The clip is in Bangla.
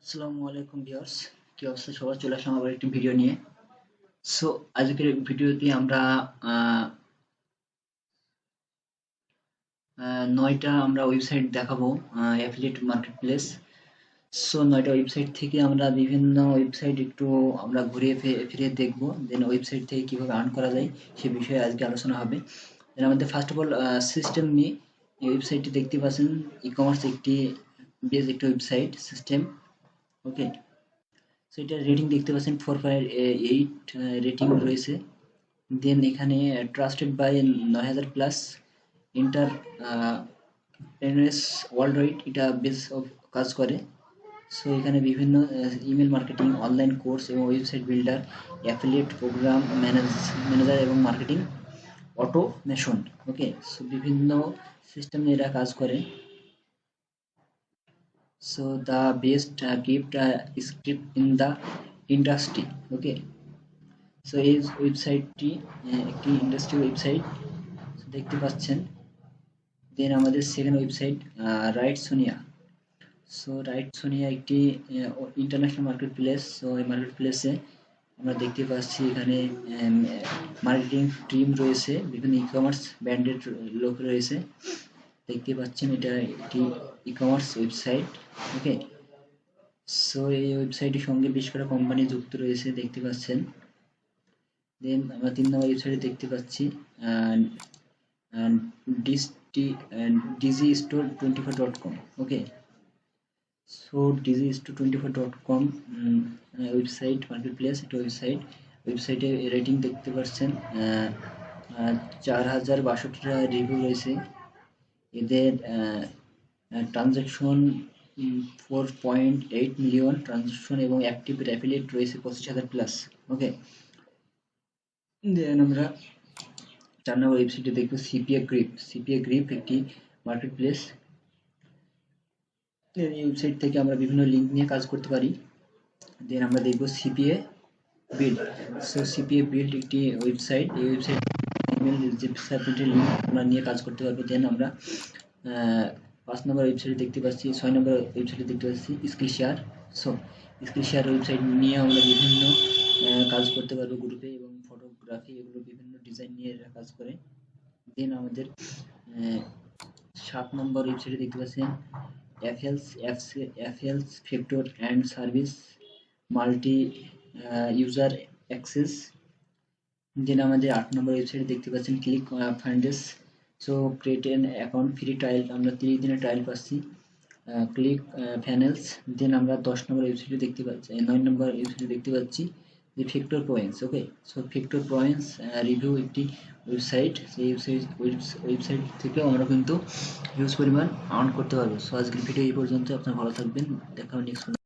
আসসালামু আলাইকুম ভিউয়ার্স, কি অবস্থা সবার? চলে আসলাম আবার একটি ভিডিও নিয়ে। সো আজকের ভিডিওতে আমরা আহ, 9টা আমরা ওয়েবসাইট দেখাবো, অ্যাফিলিয়েট মার্কেট প্লেস। সো 9টা ওয়েবসাইট থেকে আমরা বিভিন্ন ওয়েবসাইট একটু আমরা ঘুরিয়ে ফিরে দেখবো, দেন ওয়েবসাইট থেকে কিভাবে আর্ন করা যায় সে বিষয়ে আজকে আলোচনা হবে। দেন আমাদের ফার্স্ট অফ অল সিস্টেম নিয়ে এই ওয়েবসাইটটি দেখতে পাচ্ছেন, ই কমার্স একটি বেশ একটি ওয়েবসাইট সিস্টেম। ওকে, সো এটার রেটিং দেখতে পাচ্ছেন 4.8 রেটিং রয়েছে। দেন এখানে trusted by 9000 plus entrepreneurs world wide এটা বেস অফ কাজ করে। সো এখানে বিভিন্ন ইমেল মার্কেটিং, অনলাইন কোর্স এবং website builder, affiliate program manager এবং মার্কেটিং অটোমেশন। ওকে, সো বিভিন্ন সিস্টেমে এরা কাজ করে। So the best gift script in the industry. Okay, so এই ওয়েবসাইটটি একটি ইন্ডাস্ট্রি ওয়েবসাইট দেখতে পাচ্ছেন। দেন আমাদের second website right Sonia. So right Sonia একটি ইন্টারন্যাশনাল মার্কেট প্লেস। সো এই মার্কেট প্লেসে আমরা দেখতে পাচ্ছি এখানে মার্কেটিং টিম রয়েছে, বিভিন্ন ই কমার্স ব্র্যান্ডের লোক রয়েছে। দেখতে পাচ্ছেন এটা একটি ই কমার্স ওয়েবসাইট। ওকে, সো এই ওয়েবসাইটের সঙ্গে বেশ কটা কোম্পানি যুক্ত রয়েছে দেখতে পাচ্ছেন। দেন আমরা 3 নম্বর ওয়েবসাইটে দেখতে পাচ্ছি digistore24.com. Okay, so digistore24.com website market place একটা ওয়েবসাইটে রেটিং দেখতে পাচ্ছেন 4062টা রিভিউ রয়েছে। এদের ট্রানজাকশন 4.8 মিলিয়ন ট্রানজাকশন এবং অ্যাক্টিভ অ্যাফিলিয়েট রয়েছে 25,000 প্লাস। ওকে, দেন আমরা 4 নম্বর ওয়েবসাইটে দেখবো সিপিএ গ্রিপ একটি মার্কেট প্লেস। এই ওয়েবসাইট থেকে আমরা বিভিন্ন লিঙ্ক নিয়ে কাজ করতে পারি। দেন আমরা দেখবো CPA build. So CPA build একটি ওয়েবসাইট, এই ওয়েবসাইট ইমেল যে সাবমিটের লিঙ্ক আমরা নিয়ে কাজ করতে পারবো। দেন আমরা 5 নম্বর ওয়েবসাইটে দেখতে পাচ্ছি, 6 নম্বর ওয়েবসাইটে দেখতে পাচ্ছি skill share. So skill share website নিয়ে আমরা বিভিন্ন কাজ করতে পারবো গ্রুপে, এবং ফটোগ্রাফি এগুলো বিভিন্ন ডিজাইন নিয়ে এরা কাজ করে। দেন আমাদের 7 নম্বর ওয়েবসাইটে দেখতে পাচ্ছেন অ্যাফেলস factor and service multi user access. Then আমাদের 8 নম্বর ওয়েবসাইটে দেখতে পাচ্ছেন ClickFunnels. So create an account free trial, আমরা 30 দিনের ট্রায়াল পাচ্ছি ক্লিক প্যানেলস। দেন আমরা 10 নম্বর ওয়েবসাইটে দেখতে পাচ্ছি, 9 নম্বর ওয়েবসাইটে দেখতে পাচ্ছি যে ফ্যাক্টর পয়েন্টস। ওকে, সো ফ্যাক্টর পয়েন্টস রিভিউ একটি ওয়েবসাইট, সেই ওয়েবসাইট থেকেও আমরা কিন্তু হিউজ পরিমাণ আর্ন করতে পারবো। সো আজকের ভিডিও এই পর্যন্ত, আপনারা ভালো থাকবেন, দেখা হবে নেক্সট।